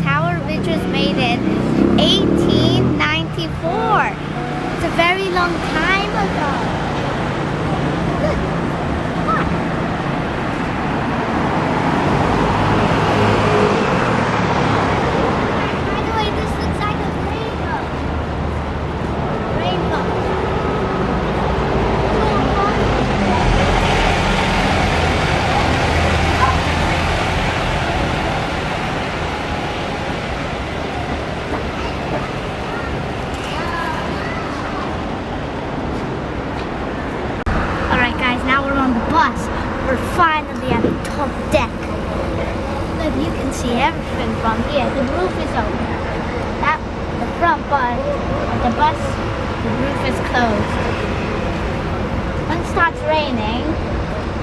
tower, which was made in 1894. It's a very long time ago. Look. What? By the way, this looks like a rainbow. Rainbow. Alright guys, now we're on the bus. We're finally at the top deck. Look, you can see everything from here. The roof is open. That, the front part of the bus, the roof is closed. When it starts raining,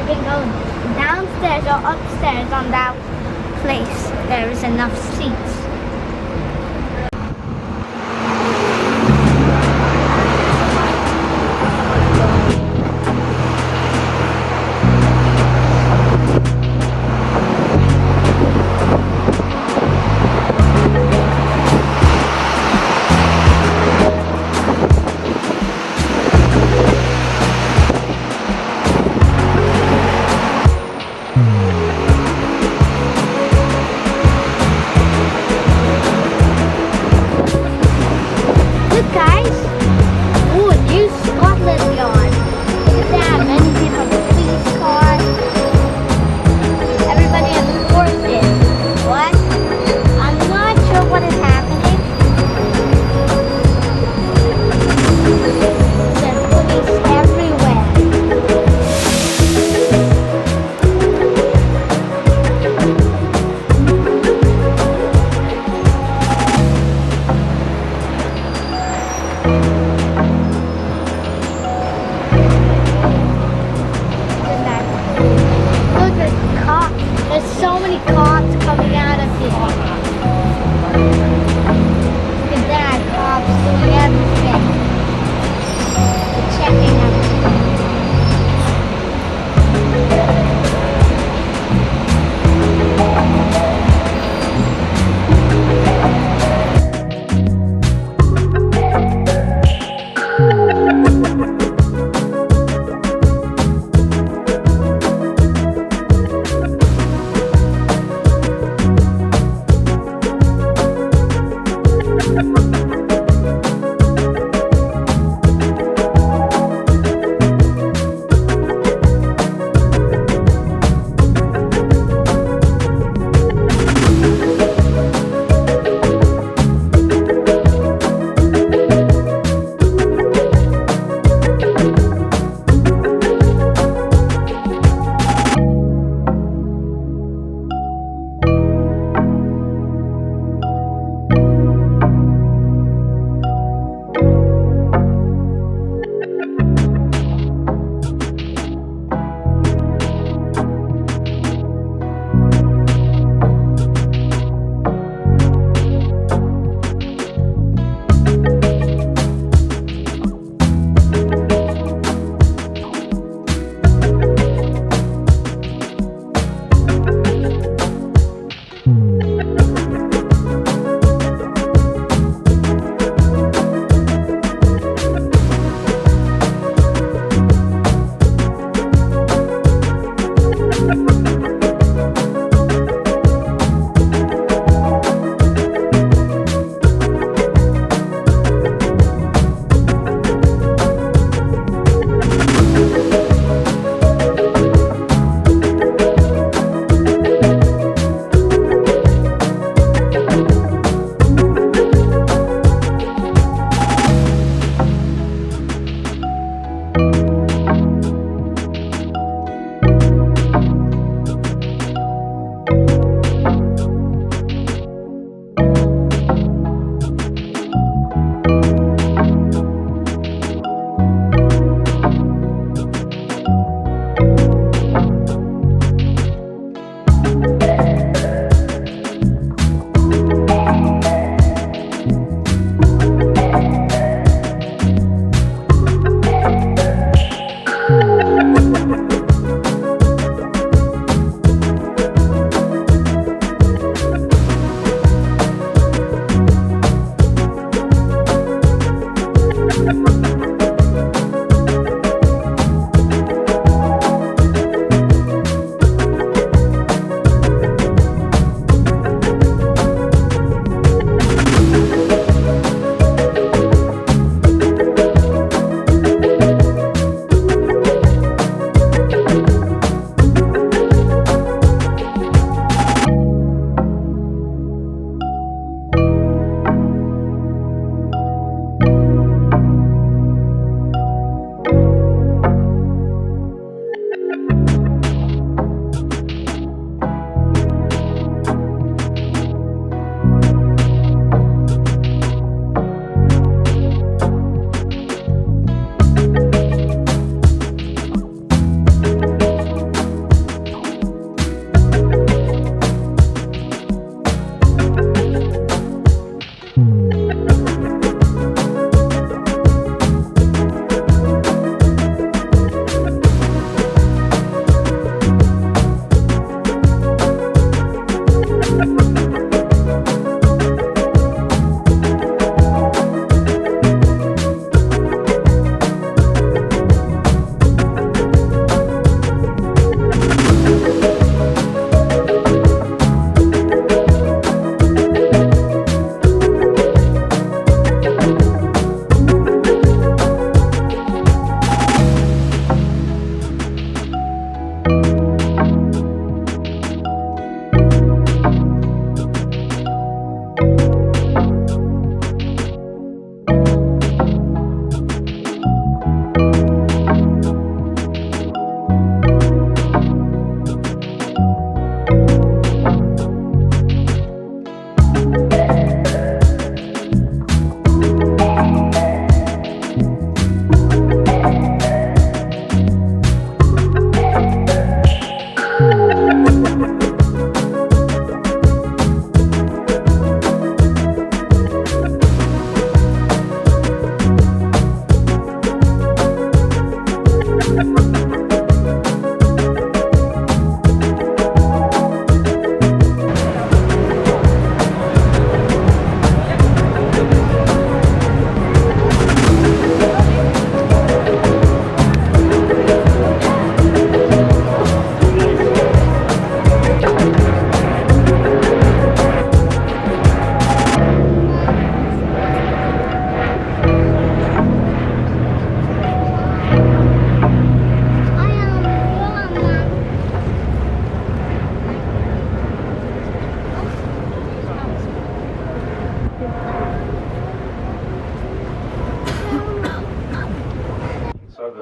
we can go downstairs or upstairs on that place. There is enough seats.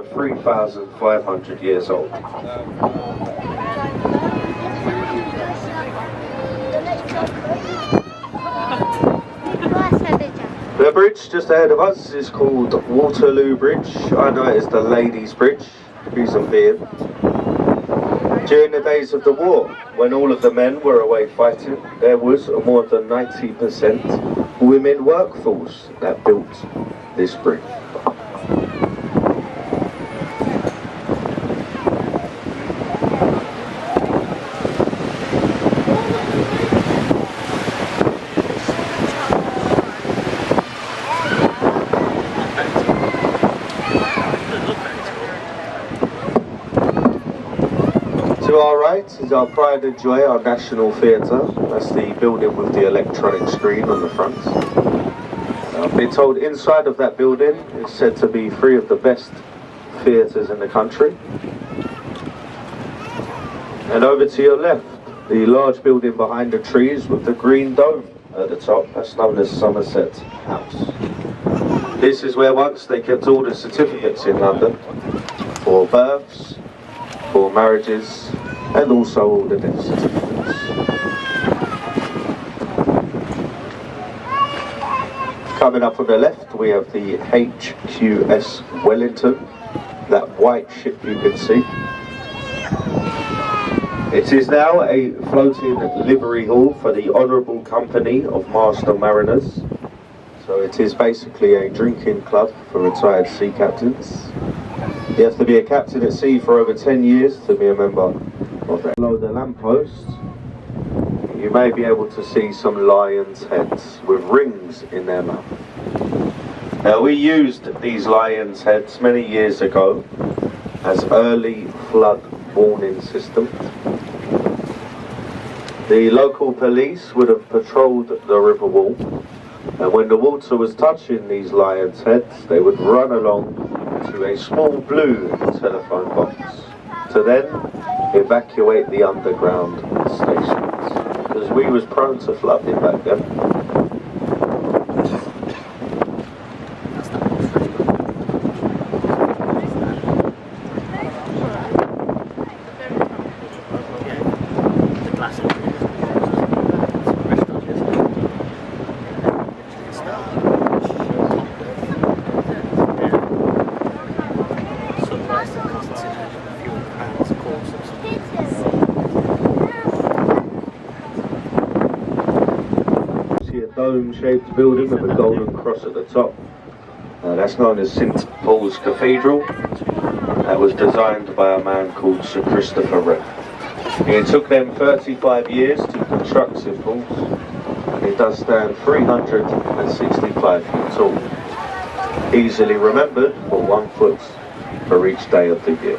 over 3,500 years old. The bridge just ahead of us is called Waterloo Bridge. I know it is the Ladies' Bridge, reason being, during the days of the war, when all of the men were away fighting, there was a more than 90% women workforce that built this bridge. To our right is our pride and joy, our National Theatre. That's the building with the electronic screen on the front. I've been told inside of that building is said to be 3 of the best theatres in the country. And over to your left, the large building behind the trees with the green dome at the top, that's known as Somerset House. This is where once they kept all the certificates in London for births, for marriages, and also all the death certificates. Coming up on the left, we have the HQS Wellington, that white ship you can see. It is now a floating livery hall for the Honourable Company of Master Mariners. So it is basically a drinking club for retired sea captains. You have to be a captain at sea for over 10 years to be a member of that. Below the lamppost, you may be able to see some lions' heads with rings in their mouth. Now, we used these lions' heads many years ago as early flood warning systems. The local police would have patrolled the river wall, and when the water was touching these lions' heads, they would run along to a small blue telephone box to then evacuate the underground stations, because we was prone to flooding back then. Dome-shaped building with a golden cross at the top. That's known as St Paul's Cathedral. That was designed by a man called Sir Christopher Wren. It took them 35 years to construct St Paul's, and it does stand 365 feet tall. Easily remembered for 1 foot for each day of the year.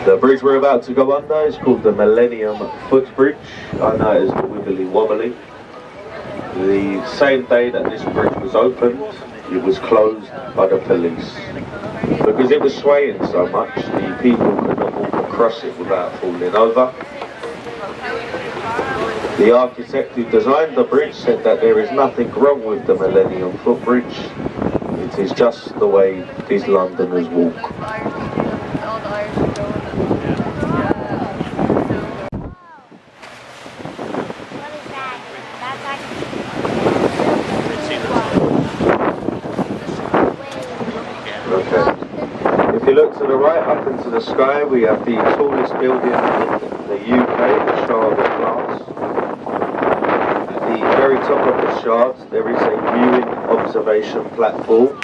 The bridge we're about to go under is called the Millennium Footbridge. I know it is wibbly wobbly. The same day that this bridge was opened, it was closed by the police. Because it was swaying so much, the people could not walk across it without falling over. The architect who designed the bridge said that there is nothing wrong with the Millennium Footbridge. It is just the way these Londoners walk. If you look to the right, up into the sky, we have the tallest building in the UK, the Shard of Glass. At the very top of the Shard, there is a viewing observation platform.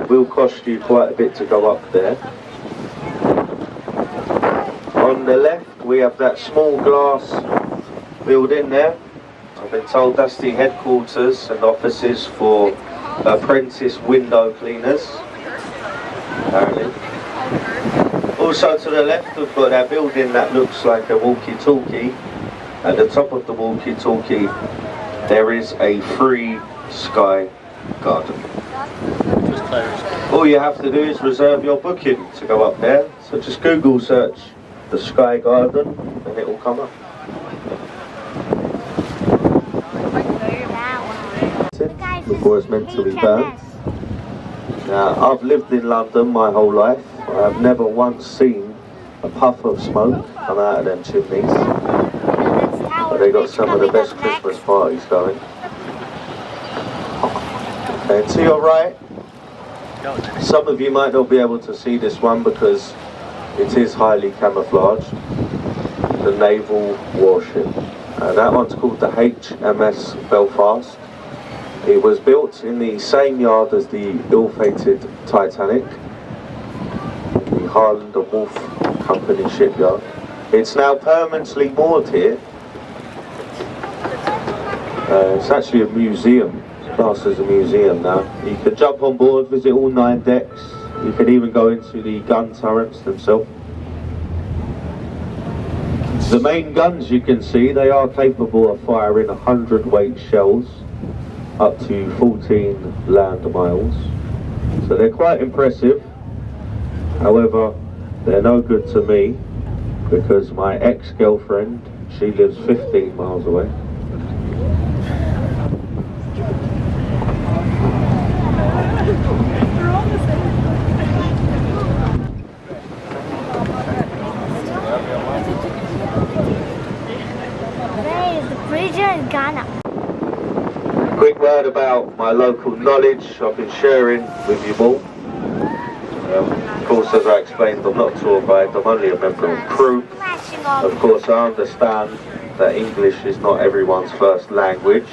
It will cost you quite a bit to go up there. On the left, we have that small glass building there. I've been told that's the headquarters and offices for apprentice window cleaners. Apparently. Also to the left, we've got that building that looks like a walkie-talkie. At the top of the walkie-talkie, there is a free sky garden. All you have to do is reserve your booking to go up there. So just Google search the Sky Garden and it will come up. Before it's meant to be burned. Now, I've lived in London my whole life. I've never once seen a puff of smoke come out of them chimneys. But they got some of the best Christmas parties going. And to your right, some of you might not be able to see this one because it is highly camouflaged. The naval warship. That one's called the HMS Belfast. It was built in the same yard as the ill-fated Titanic, the Harland and Wolff Company shipyard. It's now permanently moored here. It's actually a museum. It's classed as a museum now. You can jump on board, visit all 9 decks. You can even go into the gun turrets themselves. The main guns you can see, they are capable of firing 100-weight shells up to 14 land miles. So they're quite impressive. However, they're no good to me because my ex-girlfriend, she lives 15 miles away. There is the bridge in Ghana. Quick word about my local knowledge I've been sharing with you all. Of course, as I explained, I'm not a tour guide, I'm only a member of crew. Of course, I understand that English is not everyone's first language.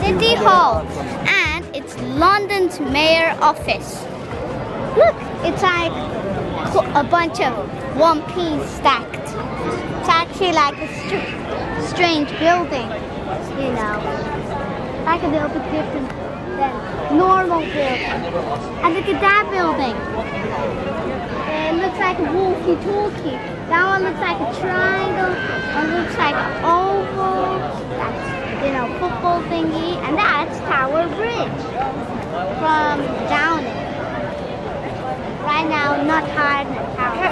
City Hall, and it's London's mayor office. Look, it's like a bunch of one piece stacked. It's actually like a strange building, you know, like a little bit different than normal building. And look at that building. It looks like a walkie-talkie. That one looks like a triangle. One looks like an oval. That's, you know, football thingy. And that's Tower Bridge from Downing. Right now, not hard Tower.